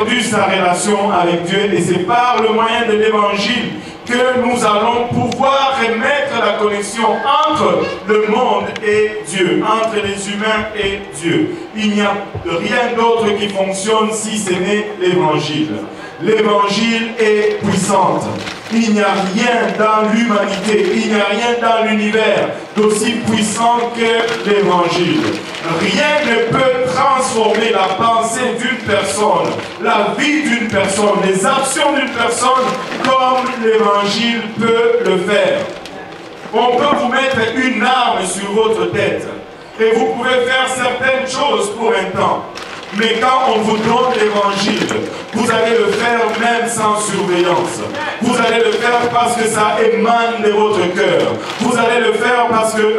perdu sa relation avec Dieu et c'est par le moyen de l'évangile que nous allons pouvoir remettre la connexion entre le monde et Dieu, entre les humains et Dieu. Il n'y a rien d'autre qui fonctionne si ce n'est l'évangile. L'évangile est puissante. Il n'y a rien dans l'humanité, il n'y a rien dans l'univers d'aussi puissant que l'évangile. Rien ne peut transformer la pensée d'une personne, la vie d'une personne, les actions d'une personne comme l'évangile peut le faire. On peut vous mettre une arme sur votre tête et vous pouvez faire certaines choses pour un temps. Mais quand on vous donne l'évangile, vous allez le faire même sans surveillance. Vous allez le faire parce que ça émane de votre cœur. Vous allez le faire parce que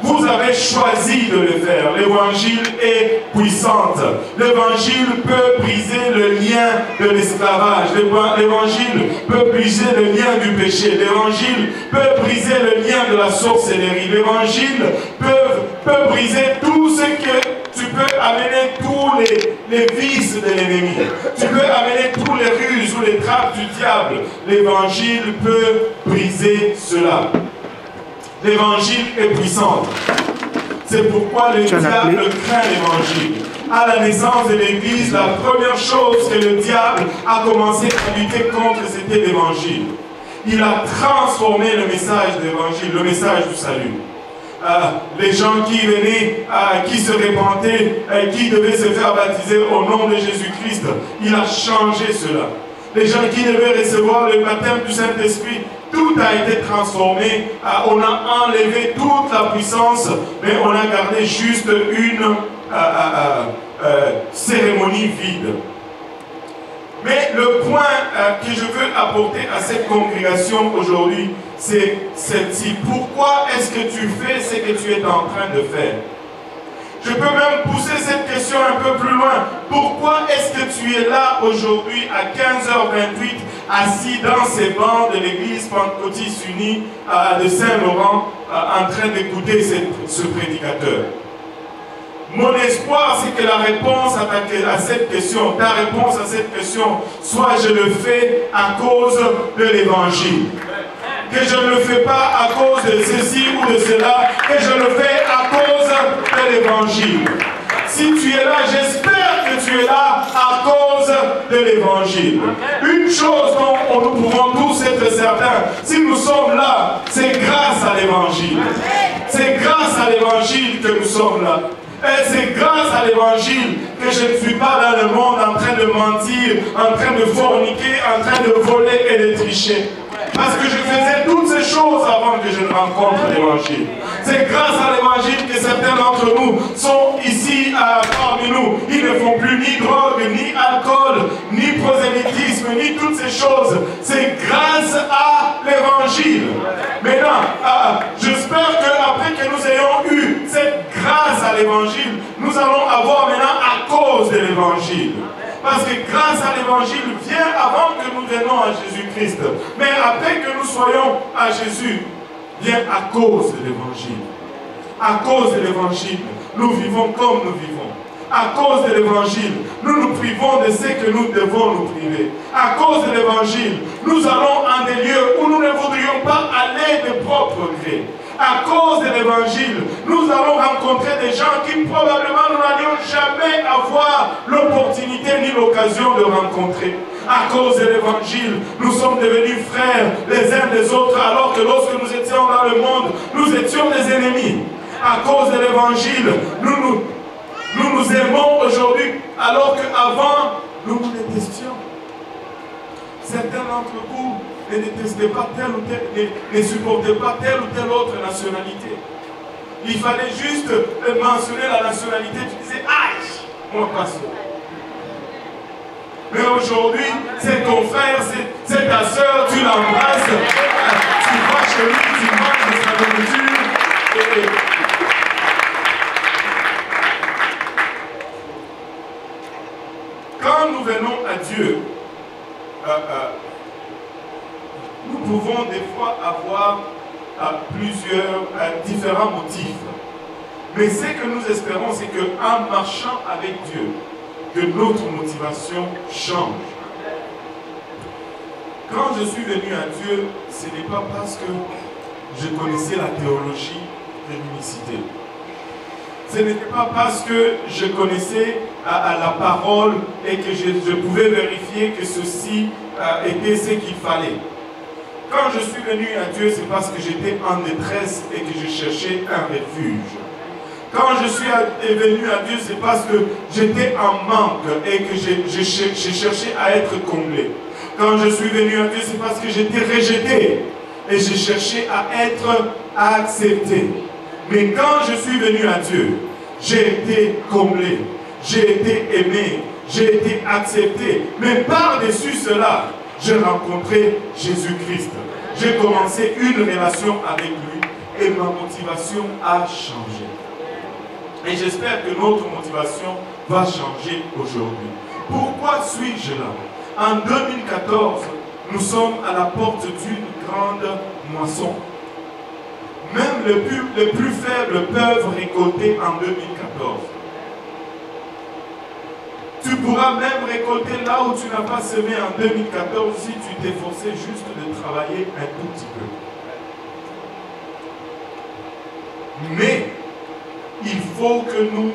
vous avez choisi de le faire. L'évangile est puissante. L'évangile peut briser le lien de l'esclavage. L'évangile peut briser le lien du péché. L'évangile peut briser le lien de la sorcellerie. L'évangile peut briser tout ce que tu peux amener tous les vices de l'ennemi. Tu peux amener tous les ruses ou les trappes du diable. L'évangile peut briser cela. L'évangile est puissant. C'est pourquoi le diable craint l'évangile. À la naissance de l'Église, la première chose que le diable a commencé à lutter contre, c'était l'évangile. Il a transformé le message de l'évangile, le message du salut. Les gens qui venaient, qui se répandaient, qui devaient se faire baptiser au nom de Jésus-Christ, il a changé cela. Les gens qui devaient recevoir le baptême du Saint-Esprit, tout a été transformé. On a enlevé toute la puissance, mais on a gardé juste une cérémonie vide. Mais le point que je veux apporter à cette congrégation aujourd'hui, c'est celle-ci. Pourquoi est-ce que tu fais ce que tu es en train de faire? Je peux même pousser cette question un peu plus loin. Pourquoi est-ce que tu es là aujourd'hui à 15h28, assis dans ces bancs de l'église pentecôtiste unie de Saint-Laurent, en train d'écouter ce prédicateur? Mon espoir, c'est que la réponse à cette question, ta réponse à cette question, soit je le fais à cause de l'évangile. Que je ne le fais pas à cause de ceci ou de cela, que je le fais à cause de l'évangile. Si tu es là, j'espère que tu es là à cause de l'évangile. Une chose dont nous pouvons tous être certains, si nous sommes là, c'est grâce à l'évangile. C'est grâce à l'évangile que nous sommes là. Et c'est grâce à l'évangile que je ne suis pas dans le monde en train de mentir, en train de forniquer, en train de voler et de tricher. Parce que je faisais toutes ces choses avant que je ne rencontre l'évangile. C'est grâce à l'évangile que certains d'entre nous sont ici parmi nous. Ils ne font plus ni drogue, ni alcool, ni prosélytisme, ni toutes ces choses. C'est grâce à l'évangile. Maintenant, j'espère qu'après que nous ayons eu cette grâce à l'évangile, nous allons avoir maintenant à cause de l'évangile. Parce que grâce à l'évangile vient avant que nous venions à Jésus-Christ. Mais après que nous soyons à Jésus, vient à cause de l'évangile. À cause de l'évangile, nous vivons comme nous vivons. À cause de l'évangile, nous nous privons de ce que nous devons nous priver. À cause de l'évangile, nous allons en des lieux où nous ne voudrions pas aller de propre gré. À cause de l'évangile, nous allons rencontrer des gens qui probablement nous n'allions jamais avoir l'opportunité ni l'occasion de rencontrer. À cause de l'évangile, nous sommes devenus frères les uns des autres, alors que lorsque nous étions dans le monde, nous étions des ennemis. À cause de l'évangile, nous nous aimons aujourd'hui, alors qu'avant, nous nous détestions. Certains d'entre vous ne détestaient pas telle ou telle, ne supportaient pas telle ou telle autre nationalité. Il fallait juste mentionner la nationalité, tu disais, aïe, moi pas ça. Mais aujourd'hui, c'est ton frère, c'est ta soeur, tu l'embrasses, tu vas chez lui, tu manges de sa nourriture. Quand nous venons à Dieu, nous pouvons des fois avoir plusieurs différents motifs. Mais ce que nous espérons, c'est qu'en marchant avec Dieu, que notre motivation change. Quand je suis venu à Dieu, ce n'est pas parce que je connaissais la théologie de l'unicité. Ce n'était pas parce que je connaissais la parole et que je pouvais vérifier que ceci était ce qu'il fallait. Quand je suis venu à Dieu, c'est parce que j'étais en détresse et que je cherchais un refuge. Quand je suis venu à Dieu, c'est parce que j'étais en manque et que j'ai cherché à être comblé. Quand je suis venu à Dieu, c'est parce que j'étais rejeté et j'ai cherché à être accepté. Mais quand je suis venu à Dieu, j'ai été comblé, j'ai été aimé, j'ai été accepté. Mais par-dessus cela, j'ai rencontré Jésus-Christ. J'ai commencé une relation avec lui et ma motivation a changé. Et j'espère que notre motivation va changer aujourd'hui. Pourquoi suis-je là? En 2014, nous sommes à la porte d'une grande moisson. Même les plus faibles peuvent récolter en 2014. Tu pourras même récolter là où tu n'as pas semé en 2014 si tu t'es forcé juste de travailler un tout petit peu. Mais il faut que nous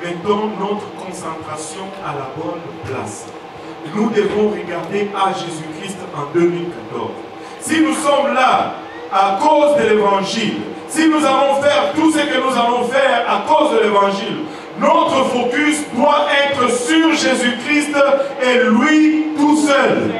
mettons notre concentration à la bonne place. Nous devons regarder à Jésus-Christ en 2014. Si nous sommes là à cause de l'évangile, si nous allons faire tout ce que nous allons faire à cause de l'évangile, notre focus doit être sur Jésus-Christ et lui tout seul.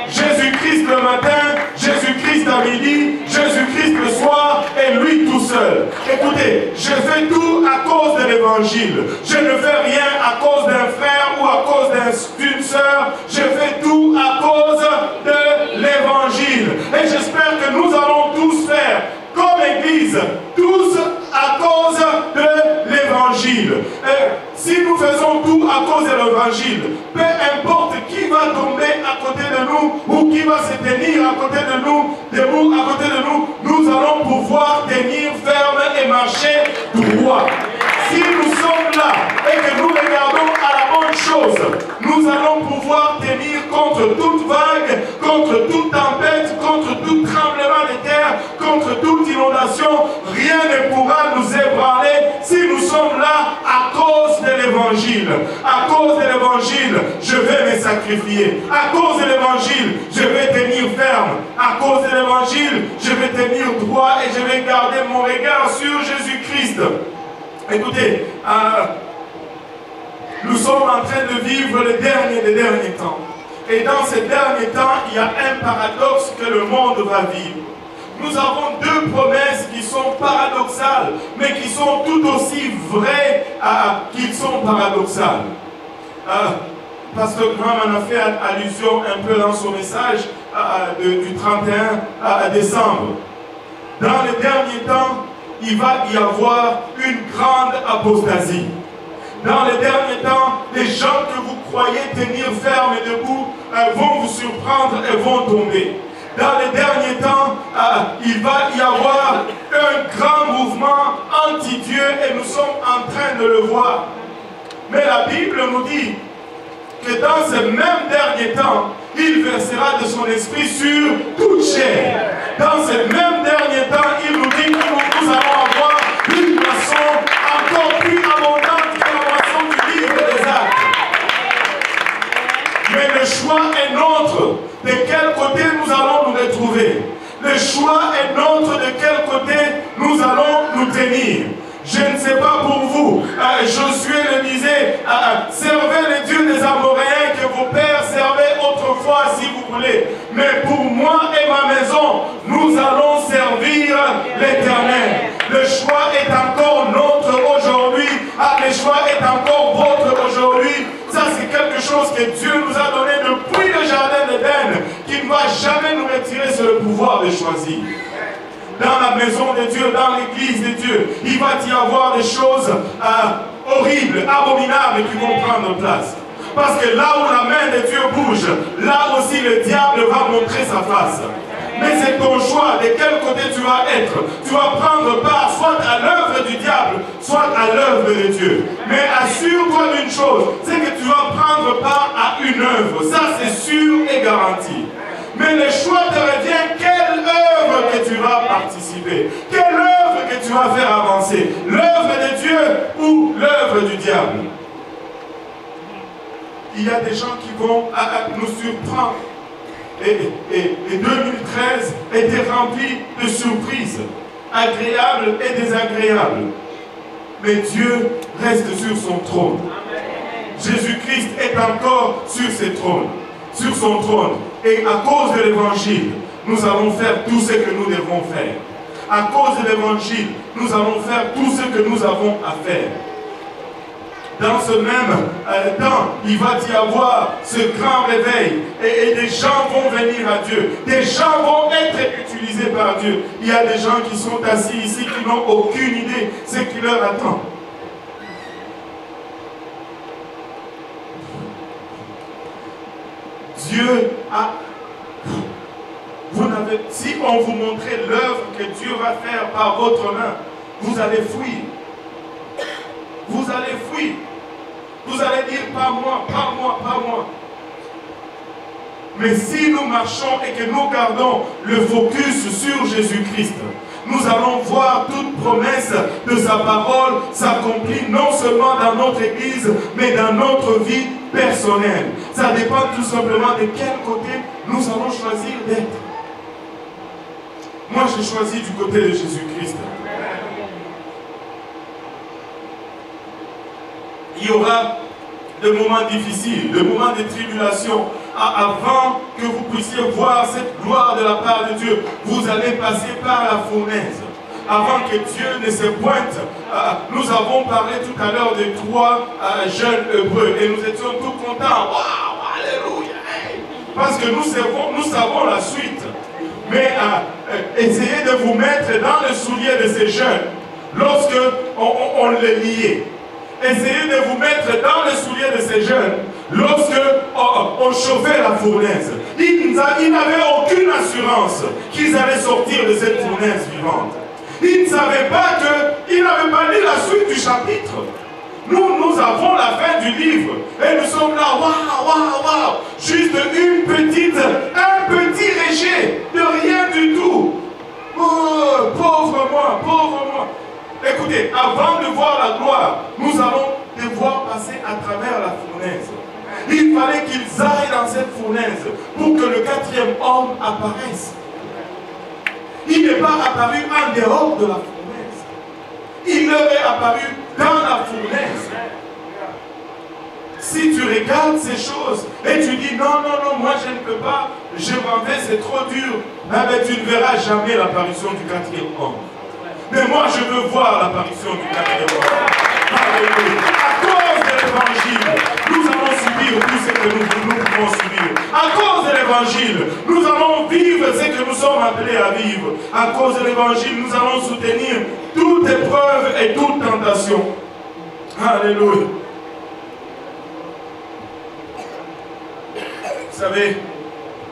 Jésus-Christ le matin, Jésus-Christ à midi, Jésus-Christ le soir et lui tout seul. Écoutez, je fais tout à cause de l'évangile. Je ne fais rien à cause d'un frère ou à cause d'une sœur. Je fais tout à cause de l'évangile. Et j'espère que nous allons tous faire comme Église, tous à cause de l'évangile. Si nous faisons tout à cause de l'évangile, peu importe qui va tomber à côté de nous ou qui va se tenir à côté de nous, debout à côté de nous, nous allons pouvoir tenir ferme et marcher droit. Si nous sommes là et que nous regardons à la bonne chose, nous allons pouvoir tenir contre toute vague, contre toute tempête, contre tout tremblement de terre, contre toute inondation. Rien ne pourra nous ébranler si nous sommes là à cause de l'évangile. À cause de l'évangile, je vais me sacrifier. À cause de l'évangile, je vais tenir ferme. À cause de l'évangile, je vais tenir droit et je vais garder mon regard sur Jésus-Christ. Écoutez, nous sommes en train de vivre les derniers temps. Et dans ces derniers temps, il y a un paradoxe que le monde va vivre. Nous avons deux promesses qui sont paradoxales, mais qui sont tout aussi vraies qu'ils sont paradoxales. Pasteur Graham en a fait allusion un peu dans son message du 31 décembre. Dans les derniers temps, il va y avoir une grande apostasie. Dans les derniers temps, les gens que vous croyez tenir ferme et debout vont vous surprendre et vont tomber. Dans les derniers temps, il va y avoir un grand mouvement anti-Dieu et nous sommes en train de le voir. Mais la Bible nous dit que dans ces mêmes derniers temps, il versera de son esprit sur toute chair. Dans ces mêmes derniers temps, il nous dit que nous allons avoir une moisson encore plus abondante que la moisson du livre des Actes. Mais le choix est nôtre. De quel côté nous allons nous retrouver? Le choix est nôtre de quel côté nous allons nous tenir. Je ne sais pas pour vous, Josué le disait, servez les dieux des Amoréens que vos pères servaient autrefois si vous voulez. Mais pour moi et ma maison, nous allons servir l'Éternel. Le choix est encore nôtre aujourd'hui. Le choix est encore votre aujourd'hui. Ça c'est quelque chose que Dieu nous a donné depuis le jardin d'Éden, qui ne va jamais nous retirer ce pouvoir de choisir. Dans la maison de Dieu, dans l'église de Dieu, il va y avoir des choses horribles, abominables qui vont prendre place. Parce que là où la main de Dieu bouge, là aussi le diable va montrer sa face. Mais c'est ton choix de quel côté tu vas être. Tu vas prendre part soit à l'œuvre du diable, soit à l'œuvre de Dieu. Mais assure-toi d'une chose, c'est que tu vas prendre part à une œuvre. Ça, c'est sûr et garanti. Mais le choix te revient, quelle œuvre que tu vas participer, quelle œuvre que tu vas faire avancer, l'œuvre de Dieu ou l'œuvre du diable. Il y a des gens qui vont nous surprendre. Et 2013 était rempli de surprises, agréables et désagréables. Mais Dieu reste sur son trône. Jésus-Christ est encore sur ses trônes, sur son trône. Et à cause de l'évangile, nous allons faire tout ce que nous devons faire. À cause de l'évangile, nous allons faire tout ce que nous avons à faire. Dans ce même temps, il va y avoir ce grand réveil et des gens vont venir à Dieu. Des gens vont être utilisés par Dieu. Il y a des gens qui sont assis ici qui n'ont aucune idée de ce qui leur attend. Dieu a... Si on vous montrait l'œuvre que Dieu va faire par votre main, vous allez fuir. Vous allez fuir. Vous allez dire, pas moi, pas moi, pas moi. Mais si nous marchons et que nous gardons le focus sur Jésus-Christ, nous allons voir toute promesse de sa parole s'accomplir non seulement dans notre église, mais dans notre vie personnelle. Ça dépend tout simplement de quel côté nous allons choisir d'être. Moi, j'ai choisi du côté de Jésus-Christ. Il y aura des moments difficiles, des moments de tribulation. Avant que vous puissiez voir cette gloire de la part de Dieu, vous allez passer par la fournaise. Avant que Dieu ne se pointe, nous avons parlé tout à l'heure de 3 jeunes hébreux et nous étions tout contents. Waouh, alléluia! Parce que nous savons la suite. Mais essayez de vous mettre dans le soulier de ces jeunes lorsque on les liait. Essayez de vous mettre dans le soulier de ces jeunes lorsque on chauffait la fournaise. Ils n'avaient aucune assurance qu'ils allaient sortir de cette fournaise vivante. Ils ne savaient pas qu'ils n'avaient pas lu la suite du chapitre. Nous avons la fin du livre et nous sommes là, waouh, waouh, waouh, juste un petit rejet de rien du tout. Oh, pauvre moi. Écoutez, avant de voir la gloire, nous allons devoir passer à travers la fournaise. Il fallait qu'ils aillent dans cette fournaise pour que le 4e homme apparaisse. Il n'est pas apparu en dehors de la fournaise. Il leur est apparu dans la fournaise. Si tu regardes ces choses et tu dis non, moi je ne peux pas, je m'en vais, c'est trop dur, mais tu ne verras jamais l'apparition du 4e homme. Mais moi je veux voir l'apparition du 4e homme. Alléluia. À cause de l'évangile, nous allons subir tout ce que nous pouvons subir. À cause de l'évangile, nous allons vivre ce que nous sommes appelés à vivre. À cause de l'évangile, nous allons soutenir toute épreuve et toute tentation. Alléluia. Vous savez,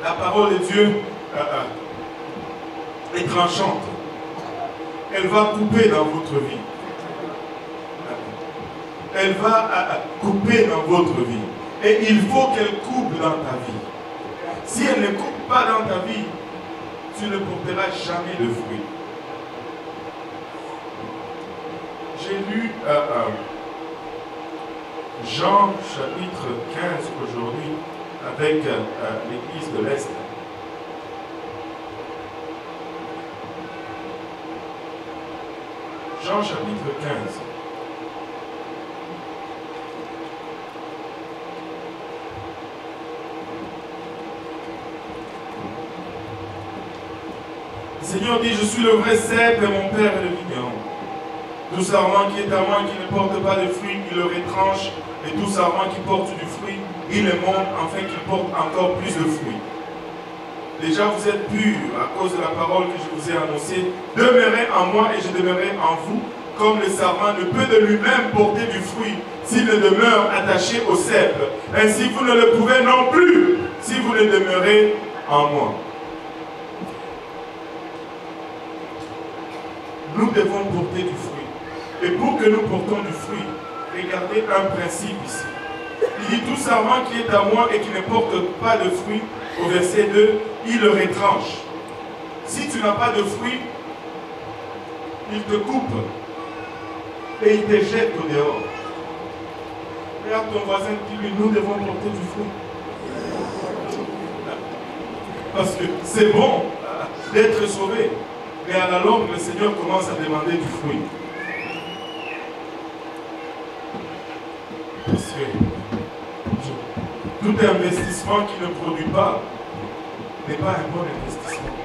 la parole de Dieu est tranchante. Elle va couper dans votre vie. Elle va couper dans votre vie. Et il faut qu'elle coupe dans ta vie. Si elle ne coupe pas dans ta vie, tu ne porteras jamais de fruits. J'ai lu Jean chapitre 15 aujourd'hui avec l'église de l'Est. Jean chapitre 15. Le Seigneur dit, je suis le vrai cep et mon Père est le vigneron. Tout sarment qui est à moi qui ne porte pas de fruits, il le retranche, et tout sarment qui porte du fruit, il le monte afin qu'il porte encore plus de fruits. Déjà vous êtes purs à cause de la parole que je vous ai annoncée. Demeurez en moi et je demeurerai en vous, comme le sarment ne peut de lui-même porter du fruit s'il ne demeure attaché au cep. Ainsi vous ne le pouvez non plus si vous ne demeurez en moi. nous devons porter du fruit. Et pour que nous portons du fruit, regardez un principe ici. Il dit tout serment qui est à moi et qui ne porte pas de fruit, au verset 2, il le retranche. Si tu n'as pas de fruit, il te coupe et il te jette au dehors. Regarde ton voisin, dis-lui, nous devons porter du fruit. Parce que c'est bon d'être sauvé, mais à la longue, le Seigneur commence à demander du fruit. Parce que tout investissement qui ne produit pas n'est pas un bon investissement.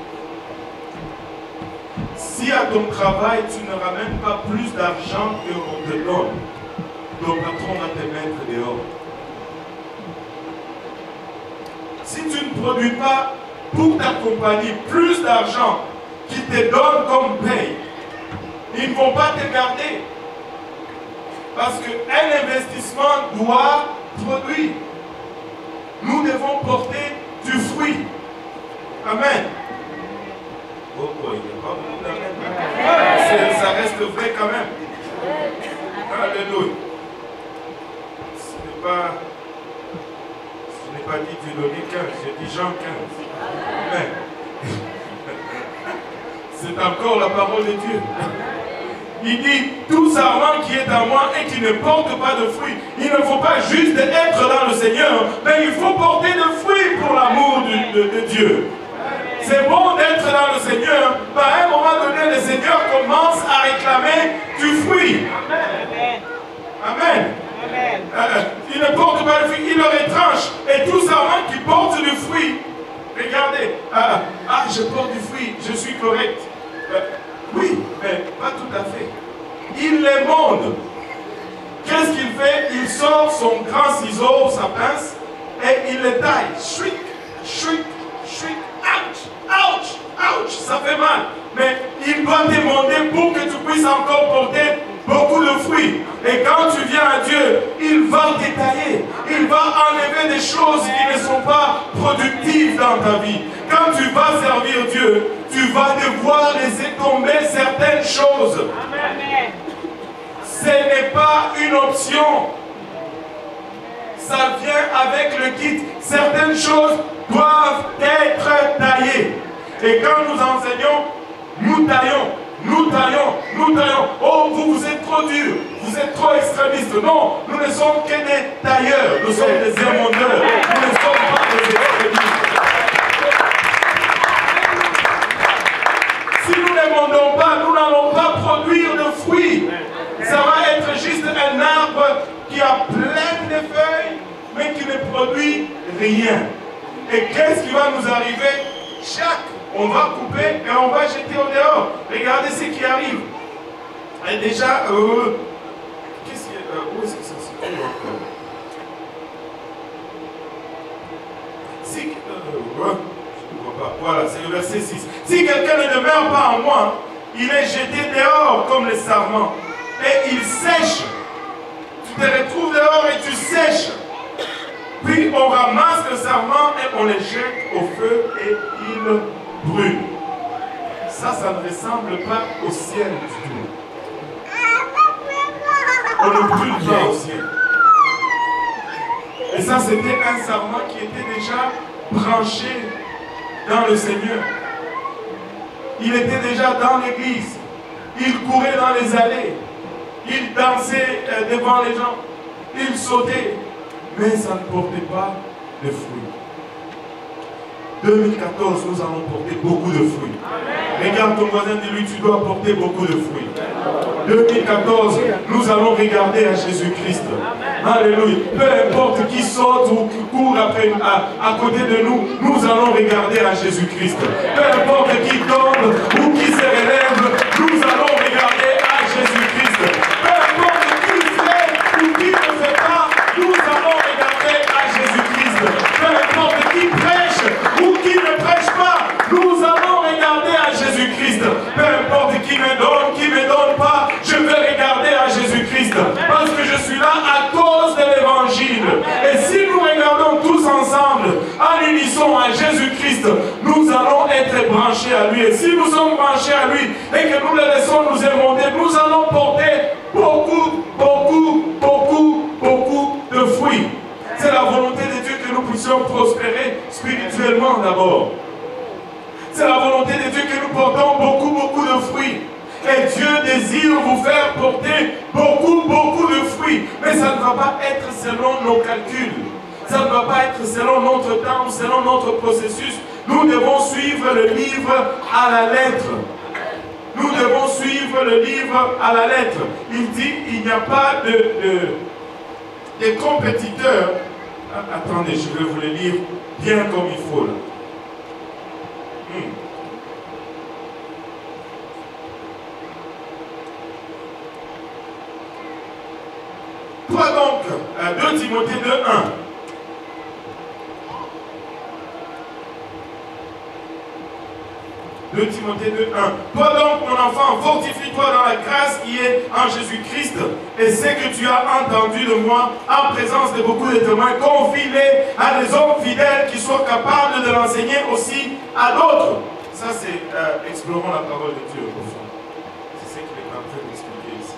Si à ton travail, tu ne ramènes pas plus d'argent qu'on te donne, ton patron va te mettre dehors. Si tu ne produis pas pour ta compagnie plus d'argent qu'ils te donnent comme paye, ils ne vont pas te garder. Parce qu'un investissement doit produire. Nous devons porter du fruit. Amen. Oh, il n'y a pas beaucoup d'amen. Ça reste vrai quand même. Alléluia. Je n'ai pas dit Dieudonné 15, j'ai dit Jean 15. Amen. C'est encore la parole de Dieu. Il dit, tout serment qui est à moi et qui ne porte pas de fruits, il ne faut pas juste être dans le Seigneur, mais il faut porter de fruits pour l'amour de Dieu. C'est bon d'être dans le Seigneur, mais à un moment donné, le Seigneur commence à réclamer du fruit. Amen. Il ne porte pas de fruit, il le retranche. Et tout serment qui porte du fruit, regardez, je porte du fruit, je suis correct. Oui, mais pas tout à fait. Il les monde. Qu'est-ce qu'il fait? Il sort son grand ciseau, sa pince, et il les taille. Chouic, chouic, chouic, ouch, ouch, ouch, ça fait mal. Mais il doit demander pour que tu puisses encore porter beaucoup de fruits. Et quand tu viens à Dieu, il va détailler. Il va enlever des choses qui ne sont pas productives dans ta vie. Quand tu vas servir Dieu, tu vas devoir laisser tomber certaines choses. Amen. Ce n'est pas une option. Ça vient avec le kit. Certaines choses doivent être taillées. Et quand nous enseignons, nous taillons. Nous taillons, nous taillons. Oh, vous êtes trop dur, vous êtes trop extrémiste. Non, nous ne sommes que des tailleurs, nous sommes des émondeurs, nous ne sommes pas des extrémistes. Si nous n'émondons pas, nous n'allons pas produire de fruits. Ça va être juste un arbre qui a plein de feuilles, mais qui ne produit rien. Et qu'est-ce qui va nous arriver? On va couper et on va jeter au dehors. Regardez ce qui arrive. Et déjà, qu'est-ce qui est, où est-ce que ça se trouve encore? Si, je ne vois pas. Voilà, c'est le verset 6. Si quelqu'un ne demeure pas en moi, il est jeté dehors comme le sarment. Et il sèche. Tu te retrouves dehors et tu sèches. Puis on ramasse le sarment et on le jette au feu et il brûle. Ça ne ressemble pas au ciel du tout. On ne brûle pas au ciel. Et ça, c'était un sarment qui était déjà branché dans le Seigneur. Il était déjà dans l'église. Il courait dans les allées. Il dansait devant les gens. Il sautait. Mais ça ne portait pas de fruits. 2014, nous allons porter beaucoup de fruits. Regarde ton voisin, dis-lui, tu dois porter beaucoup de fruits. 2014, nous allons regarder à Jésus-Christ. Alléluia. Peu importe qui saute ou qui court après, à côté de nous, nous allons regarder à Jésus-Christ. Peu importe qui tombe ou qui se relève, nous allons regarder à Jésus-Christ. Peu importe qui fait ou qui ne fait pas, nous allons regarder à Jésus-Christ. Peu importe qui prêche ou qui ne prêche pas, nous allons regarder à Jésus-Christ. Peu importe qui me donne pas, je vais regarder à Jésus-Christ. Parce que je suis là à cause de l'évangile. Et si nous regardons tous ensemble, en unissant à Jésus-Christ, nous allons être branchés à lui. Et si nous sommes branchés à lui et que nous le laissons nous émonder, nous allons porter beaucoup de fruits. C'est la volonté de Dieu que nous puissions prospérer spirituellement d'abord. C'est la volonté de Dieu que nous portons beaucoup de fruits. Et Dieu désire vous faire porter beaucoup de fruits. Mais ça ne va pas être selon nos calculs. Ça ne va pas être selon notre temps, selon notre processus. Nous devons suivre le livre à la lettre. Nous devons suivre le livre à la lettre. Il dit, il n'y a pas de compétiteurs. Attendez, je vais vous le lire bien comme il faut là. Toi donc, 2 Timothée 2, 1. 2 Timothée 2, 1. Toi donc, mon enfant, fortifie-toi dans la grâce qui est en Jésus-Christ, et ce que tu as entendu de moi en présence de beaucoup de témoins, confie-les à des hommes fidèles qui soient capables de l'enseigner aussi à d'autres. Ça, c'est explorons la parole de Dieu au fond. C'est ce qu'il est en train d'expliquer ici.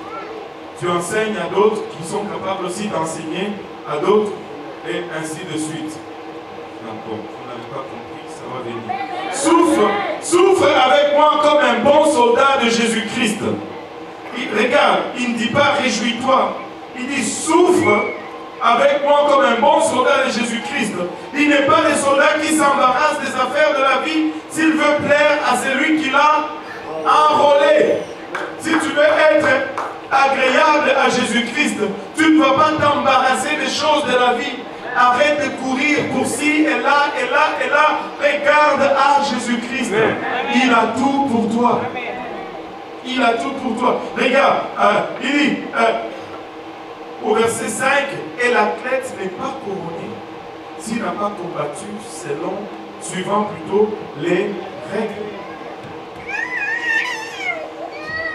Tu enseignes à d'autres qui sont capables aussi d'enseigner à d'autres, et ainsi de suite. D'accord, vous n'avez pas compris, ça va venir. Souffre avec moi comme un bon soldat de Jésus-Christ. Regarde, il ne dit pas réjouis-toi. Il dit souffre avec moi comme un bon soldat de Jésus-Christ. Il n'est pas des soldats qui s'embarrassent des affaires de la vie s'il veut plaire à celui qui l'a enrôlé. Si tu veux être agréable à Jésus-Christ, tu ne vas pas t'embarrasser des choses de la vie. Arrête de courir pour ci et là et là et là. Regarde à Jésus-Christ. Il a tout pour toi. Il a tout pour toi. Regarde, il dit au verset 5, et l'athlète n'est pas couronné s'il n'a pas combattu suivant plutôt les règles.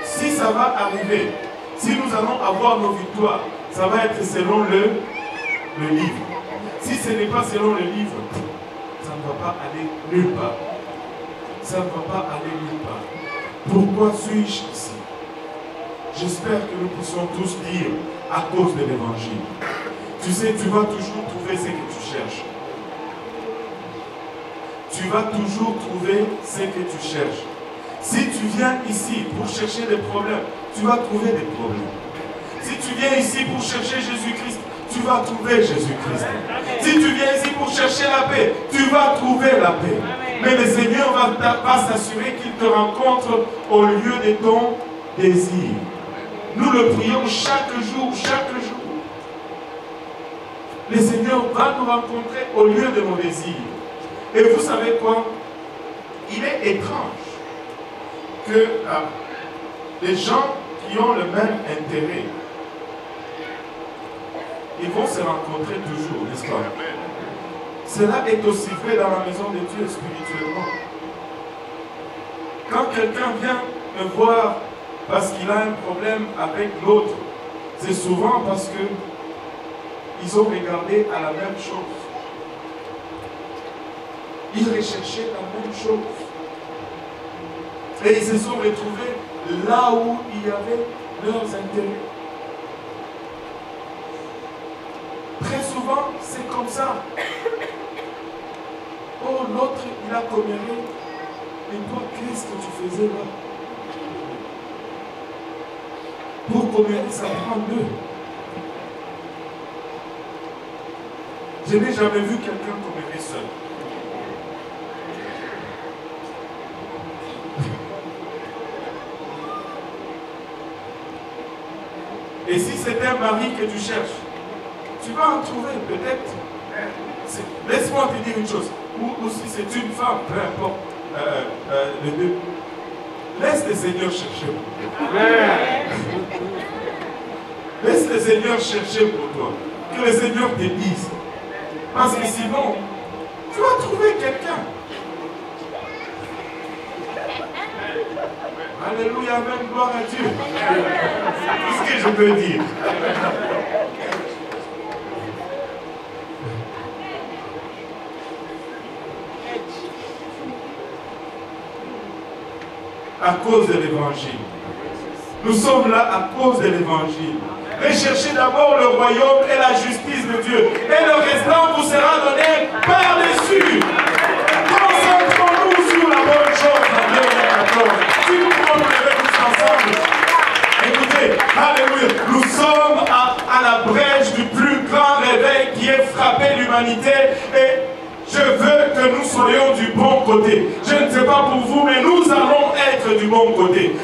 Si ça va arriver, si nous allons avoir nos victoires, ça va être selon le livre. Si ce n'est pas selon le livre, ça ne va pas aller nulle part. Ça ne va pas aller nulle part. Pourquoi suis-je ici? J'espère que nous puissions tous dire à cause de l'évangile. Tu sais, tu vas toujours trouver ce que tu cherches. Tu vas toujours trouver ce que tu cherches. Si tu viens ici pour chercher des problèmes, tu vas trouver des problèmes. Si tu viens ici pour chercher Jésus-Christ, tu vas trouver Jésus-Christ. Si tu viens ici pour chercher la paix, tu vas trouver la paix. Mais le Seigneur va s'assurer qu'il te rencontre au lieu de ton désir. Nous le prions chaque jour, chaque jour. Le Seigneur va nous rencontrer au lieu de nos désirs. Et vous savez quoi? Il est étrange que les gens qui ont le même intérêt, ils vont se rencontrer toujours, n'est-ce pas? Cela est aussi vrai dans la maison de Dieu spirituellement. Quand quelqu'un vient me voir parce qu'il a un problème avec l'autre, c'est souvent parce qu'ils ont regardé à la même chose. Ils recherchaient la même chose. Et ils se sont retrouvés là où il y avait leurs intérêts. Très souvent, c'est comme ça. Oh, l'autre, il a comméré. Et toi, qu'est-ce que tu faisais là? Pour commérer, ça prend deux. Je n'ai jamais vu quelqu'un commérer seul. Et si c'est un mari que tu cherches, tu vas en trouver peut-être. Laisse-moi te dire une chose. Ou si c'est une femme, peu importe les deux. Laisse le Seigneur chercher pour toi. Laisse le Seigneur chercher pour toi. Que le Seigneur te dise. Parce que sinon, tu vas trouver quelqu'un. Alléluia, amen, gloire à Dieu. C'est tout ce que je peux dire. à cause de l'évangile. Nous sommes là à cause de l'évangile. Recherchez d'abord le royaume et la justice de Dieu. Et le restant vous sera donné par-dessus. Concentrons-nous sur la bonne chose en 2014. Si nous pouvons nous lever tous ensemble. Écoutez, alléluia, nous sommes à la brèche du plus grand réveil qui ait frappé l'humanité et je veux que nous soyons du bon côté. Je ne sais pas pour vous, mais nous allons être du bon côté.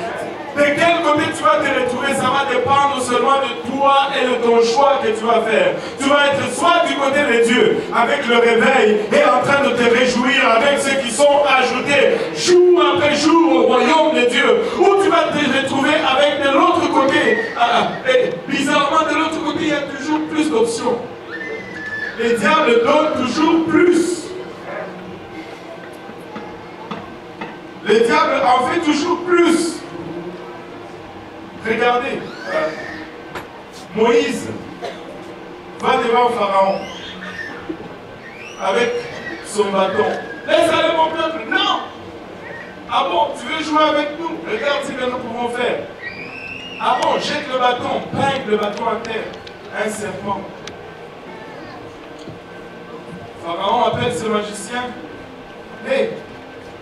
De quel côté tu vas te retrouver, ça va dépendre seulement de toi et de ton choix que tu vas faire. Tu vas être soit du côté de Dieu, avec le réveil, et en train de te réjouir avec ceux qui sont ajoutés jour après jour au royaume de Dieu, ou tu vas te retrouver avec de l'autre côté. Et bizarrement, de l'autre côté, il y a toujours plus d'options. Les diables donnent toujours plus. Les diables en fait toujours plus. Regardez, Moïse va devant Pharaon avec son bâton. Laisse aller mon peuple. Non. Ah bon, tu veux jouer avec nous? Regarde ce que nous pouvons faire. Ah bon, jette le bâton, pingue le bâton à terre. Un serpent. Pharaon appelle ce magicien. Hé,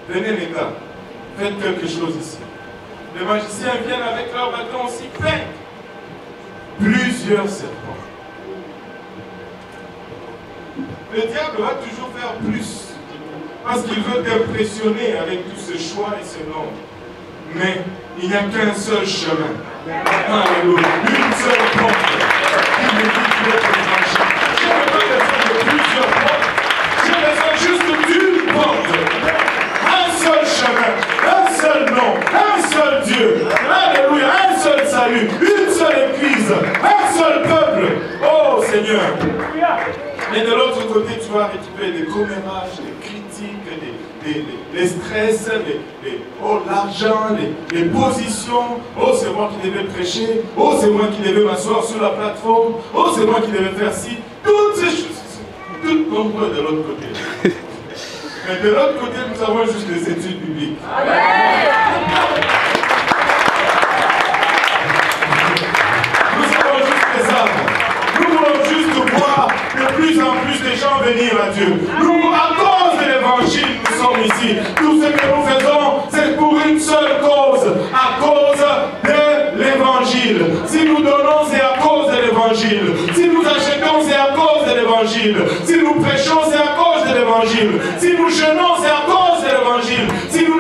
venez les gars, faites quelque chose ici. Les magiciens viennent avec leur bâton aussi, pingue plusieurs serpents. Le diable va toujours faire plus. Parce qu'il veut t'impressionner avec tout ce choix et ce nom. Mais il n'y a qu'un seul chemin. Alléluia. Une seule porte qui me dit que tu es évangile. Je n'ai pas besoin de plusieurs portes. J'ai besoin juste d'une porte. Un seul chemin. Un seul nom. Un seul Dieu. Alléluia. Un seul salut. Une seule église. Un seul peuple. Oh Seigneur. Et de l'autre côté, tu vas retrouver des commérages, des critiques, les stress, l'argent, les positions. Oh, c'est moi qui devais prêcher. Oh, c'est moi qui devais m'asseoir sur la plateforme. Oh, c'est moi qui devais faire ci. Toutes ces choses, toutes nombreuses de l'autre côté. Mais de l'autre côté, nous avons juste les études bibliques. Nous avons juste les arbres. Nous voulons juste voir de plus en plus de gens venir à Dieu. Nous, à cause de l'évangile, nous sommes ici. Tout ce que nous faisons, c'est pour une seule cause. À cause de l'évangile. Si nous donnons, c'est à cause de l'évangile. Si nous achetons, c'est à cause de l'évangile. Si nous prêchons, c'est à cause de l'évangile. Si nous jeûnons, c'est à cause de l'évangile. Si nous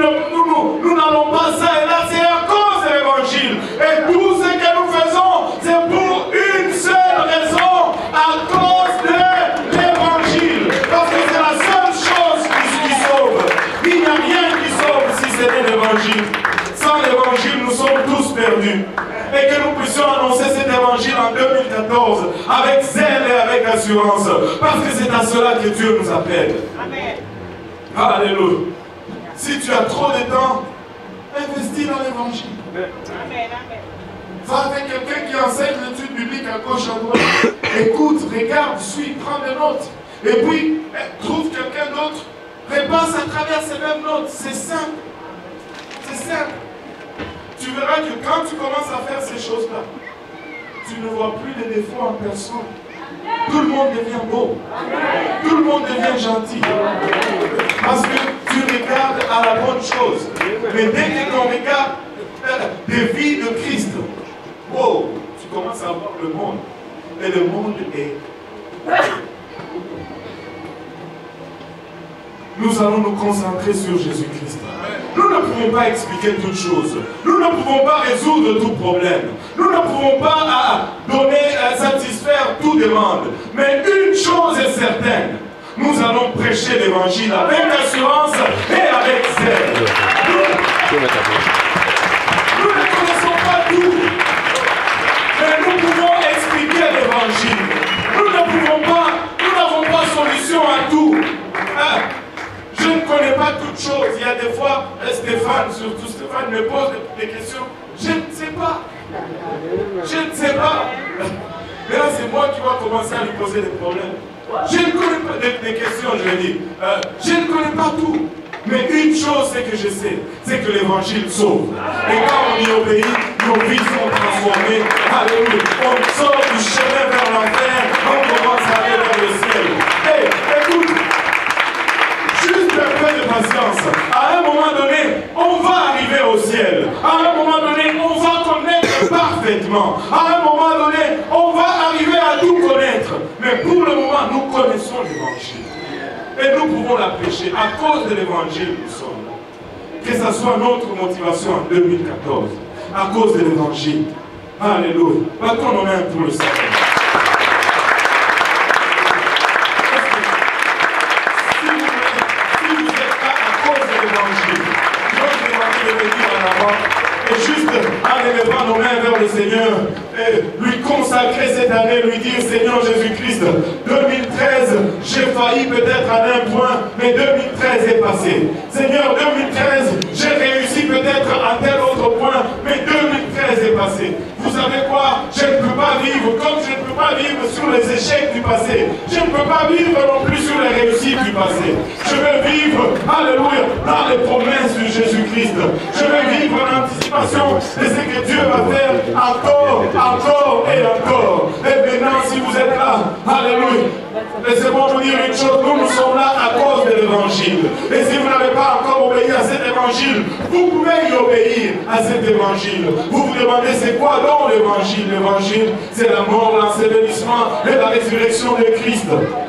n'allons pas ça et là, c'est à cause de l'évangile. Et tout ce que nous faisons, c'est pour une seule raison, à cause de l'évangile. Parce que c'est la seule chose qui sauve. Il n'y a rien qui sauve si ce n'est l'évangile. Sans l'évangile, nous sommes tous perdus. Et que nous puissions annoncer cet évangile en 2014 avec zèle et avec assurance. Parce que c'est à cela que Dieu nous appelle. Amen. Alléluia. Si tu as trop de temps, investis dans l'évangile. Amen. Va avec quelqu'un qui enseigne l'étude biblique à gauche, à droite. Écoute, regarde, suis, prends des notes. Et puis, trouve quelqu'un d'autre. Repasse à travers ces mêmes notes. C'est simple. C'est simple. Tu verras que quand tu commences à faire ces choses-là, tu ne vois plus de défauts en personne. Tout le monde devient beau. Tout le monde devient gentil. Parce que tu regardes à la bonne chose. Mais dès que tu regardes des vies de Christ, wow, tu commences à voir le monde. Et le monde est... Nous allons nous concentrer sur Jésus-Christ. Nous ne pouvons pas expliquer toutes choses. Nous ne pouvons pas résoudre tout problème. Nous ne pouvons pas satisfaire toute demande. Mais une chose est certaine. Nous allons prêcher l'évangile avec assurance et avec zèle. Nous ne connaissons pas tout. Mais nous pouvons expliquer l'évangile. Nous n'avons pas solution à tout. Je ne connais pas toutes choses. Il y a des fois, Stéphane me pose des questions. Je ne sais pas. Je ne sais pas. Mais là, c'est moi qui vais commencer à lui poser des problèmes. Je ne connais pas des questions, je vais dire. Je ne connais pas tout. Mais une chose, c'est que je sais, c'est que l'évangile sauve. Et quand on y obéit, nos vies sont transformées. Alléluia. On sort du chemin vers l'enfer, on commence à aller vers le ciel. Hey, écoute, juste un peu de patience. À un moment donné, on va arriver au ciel. À un moment donné, on va connaître parfaitement. À un moment donné, on va arriver à tout connaître. Mais pour le moment, nous connaissons l'évangile. Et nous pouvons la prêcher. À cause de l'évangile, nous sommes là. Que ce soit notre motivation en 2014. À cause de l'évangile. Alléluia. Battons nos mains pour le salut. Si vous êtes là à cause de l'évangile, notre évangile est venu en avant. Et juste en élevant nos mains vers le Seigneur, et lui consacrer cette année, lui dire, Seigneur Jésus-Christ, 2013, j'ai failli peut-être à un point, mais 2013 est passé. Seigneur, 2013, j'ai réussi peut-être à tel autre point, mais 2013 est passé. Vous savez quoi? Je ne peux pas vivre comme je ne peux pas vivre sur les échecs du passé. Je ne peux pas vivre non plus sur les réussites du passé. Je veux vivre, alléluia, dans les promesses de Jésus-Christ. Je veux vivre en anticipation de ce que Dieu va faire encore, encore et encore. Et maintenant, si vous êtes là, alléluia, laissez-moi vous dire une chose, nous sommes là à cause de l'évangile. Et si vous n'avez pas encore obéi à cet évangile, vous pouvez y obéir à cet évangile. Vous vous demandez c'est quoi donc l'évangile? L'évangile, c'est la mort, l'ensevelissement et la résurrection de Christ.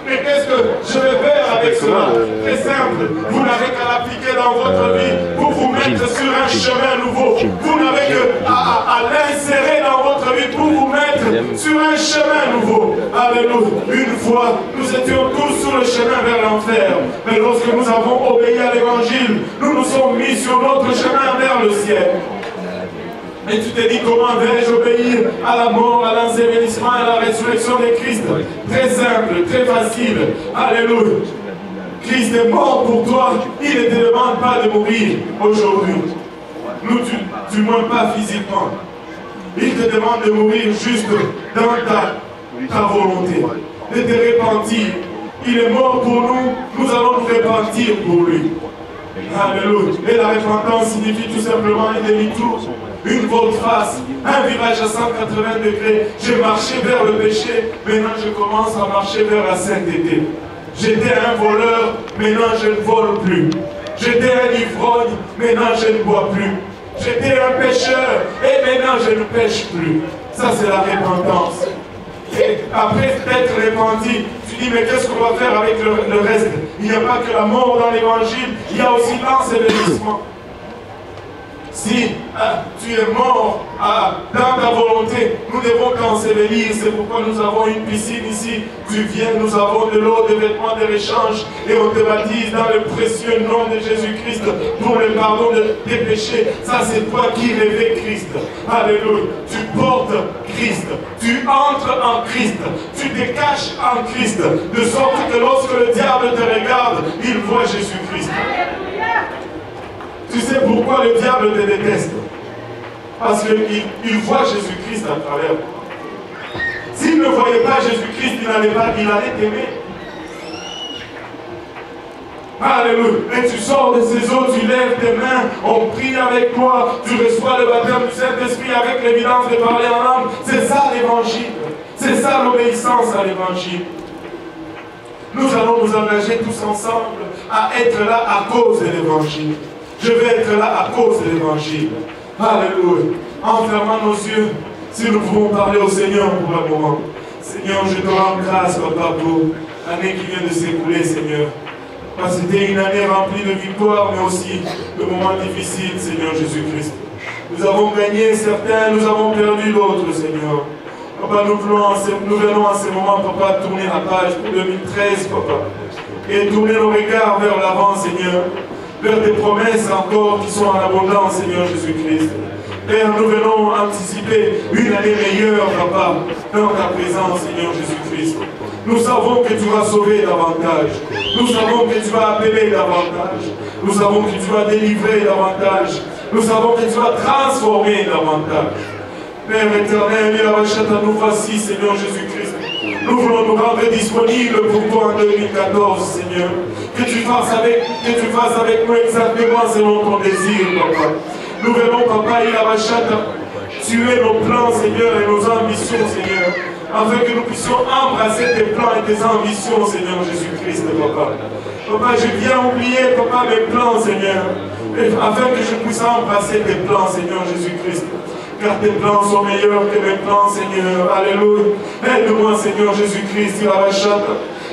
Et qu'est-ce que je vais faire avec cela? Très simple, vous n'avez qu'à l'appliquer dans votre vie pour vous mettre sur un chemin nouveau. Vous n'avez qu'à l'insérer dans votre vie pour vous mettre sur un chemin nouveau. Alléluia. Une fois, nous étions tous sur le chemin vers l'enfer. Mais lorsque nous avons obéi à l'évangile, nous nous sommes mis sur notre chemin vers le ciel. Et tu te dis, comment vais-je obéir à la mort, à l'ensevelissement, à la résurrection de Christ? Très simple, très facile. Alléluia. Christ est mort pour toi. Il ne te demande pas de mourir aujourd'hui. Nous, du moins pas physiquement. Il te demande de mourir juste dans ta volonté. De te repentir. Il est mort pour nous. Nous allons nous repentir pour lui. Alléluia. Et la repentance signifie tout simplement un demi-tour. Une volte-face, un virage à 180 degrés. J'ai marché vers le péché, maintenant je commence à marcher vers la sainteté. J'étais un voleur, maintenant je ne vole plus. J'étais un ivrogne, maintenant je ne bois plus. J'étais un pécheur, et maintenant je ne pêche plus. Ça c'est la repentance. Et après t'être repenti, tu dis mais qu'est-ce qu'on va faire avec le reste? Il n'y a pas que la mort dans l'évangile, il y a aussi l'ensevelissement. Si tu es mort dans ta volonté, nous devons t'ensevelir. C'est pourquoi nous avons une piscine ici. Tu viens, nous avons de l'eau, des vêtements de réchange et on te baptise dans le précieux nom de Jésus-Christ pour le pardon de tes péchés. Ça, c'est toi qui rêvais Christ. Alléluia. Tu portes Christ. Tu entres en Christ. Tu te caches en Christ. De sorte que lorsque le diable te regarde, il voit Jésus-Christ. Tu sais pourquoi le diable te déteste? Parce qu'il voit Jésus-Christ à travers toi. S'il ne voyait pas Jésus-Christ, il allait t'aimer. Alléluia. Et tu sors de ces eaux, tu lèves tes mains, on prie avec toi, tu reçois le baptême du Saint-Esprit avec l'évidence de parler en langue. C'est ça l'évangile. C'est ça l'obéissance à l'évangile. Nous allons nous engager tous ensemble à être là à cause de l'évangile. Je vais être là à cause de l'évangile. Alléluia. En fermant nos yeux, si nous pouvons parler au Seigneur pour un moment. Seigneur, je te rends grâce, Papa, pour l'année qui vient de s'écouler, Seigneur. Parce que c'était une année remplie de victoires, mais aussi de moments difficiles, Seigneur Jésus-Christ. Nous avons gagné certains, nous avons perdu d'autres, Seigneur. Papa, nous venons en ce moment, Papa, tourner la page pour 2013, Papa. Et tourner nos regards vers l'avant, Seigneur. Vers des promesses encore qui sont en abondance, Seigneur Jésus-Christ. Père, nous venons anticiper une année meilleure, Papa, dans ta présence, Seigneur Jésus-Christ. Nous savons que tu vas sauver davantage. Nous savons que tu vas appeler davantage. Nous savons que tu vas délivrer davantage. Nous savons que tu vas transformer davantage. Père éternel, nous voici, Seigneur Jésus-Christ. Nous voulons nous rendre disponibles pour toi en 2014, Seigneur. Que tu fasses avec nous exactement selon ton désir, papa. Nous venons, papa, il a tuer nos plans, Seigneur, et nos ambitions, Seigneur, afin que nous puissions embrasser tes plans et tes ambitions, Seigneur Jésus-Christ, papa. Papa, je viens oublier, papa, mes plans, Seigneur, afin que je puisse embrasser tes plans, Seigneur Jésus-Christ. Car tes plans sont meilleurs que mes plans, Seigneur. Alléluia. Aide-moi, Seigneur Jésus-Christ, il a la chatte.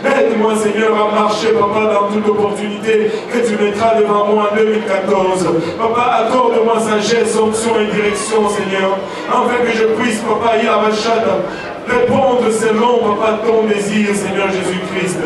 Aide-moi, Seigneur, à marcher, papa, dans toute opportunité que tu mettras devant moi en 2014. Papa, accorde-moi sagesse, onction et direction, Seigneur, afin que je puisse, papa, il a la chatte, répondre selon, papa, ton désir, Seigneur Jésus-Christ.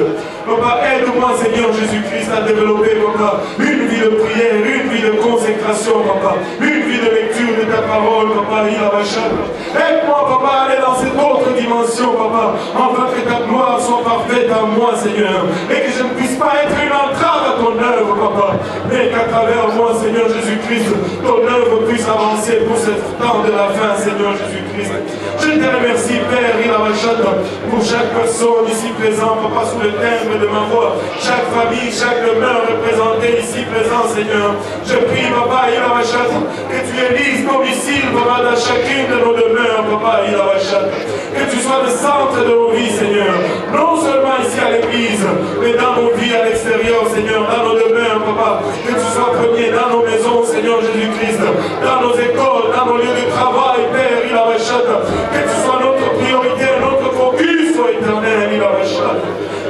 Papa, aide-moi, Seigneur Jésus-Christ, à développer, papa, une vie de prière, une vie de consécration, papa, une vie de lecture de ta parole, papa, il a la chatte. Aide-moi, papa, à aller dans cette autre dimension, papa, afin que ta gloire soit parfaite en moi, Seigneur, et que je ne puisse pas être une entrave à ton œuvre, papa, mais qu'à travers moi, Seigneur Jésus-Christ, ton œuvre puisse avancer pour ce temps de la fin, Seigneur Jésus-Christ. Je te remercie, Père, il a la chatte, pour chaque personne ici présente, papa, sous le timbre de ma voix, chaque famille, chaque demeure représentée ici présent, Seigneur. Je prie, papa, il a la chatte, que tu élises domicile, papa, dans chacune de nos demeures, papa, il a la chatte. Que tu sois le centre de nos vies, Seigneur. Non seulement ici à l'église, mais dans nos vies à l'extérieur, Seigneur, dans nos demeures, papa. Que tu sois premier dans nos maisons, Seigneur Jésus-Christ, dans nos écoles, dans nos lieux de travail, Père, il a la chatte. Que tu sois notre priorité, notre focus, ô éternel, il a la chatte.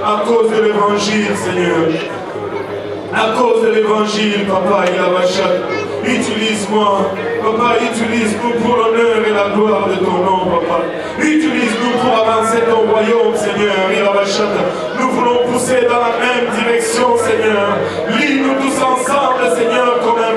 À cause de l'évangile, Seigneur. À cause de l'évangile, papa, il a la chatte. Utilise-moi, papa, utilise-nous pour l'honneur et la gloire de ton nom, papa. Utilise-nous pour avancer ton royaume, Seigneur, il a la chatte. Nous voulons pousser dans la même direction, Seigneur. Lis-nous tous ensemble, Seigneur, comme un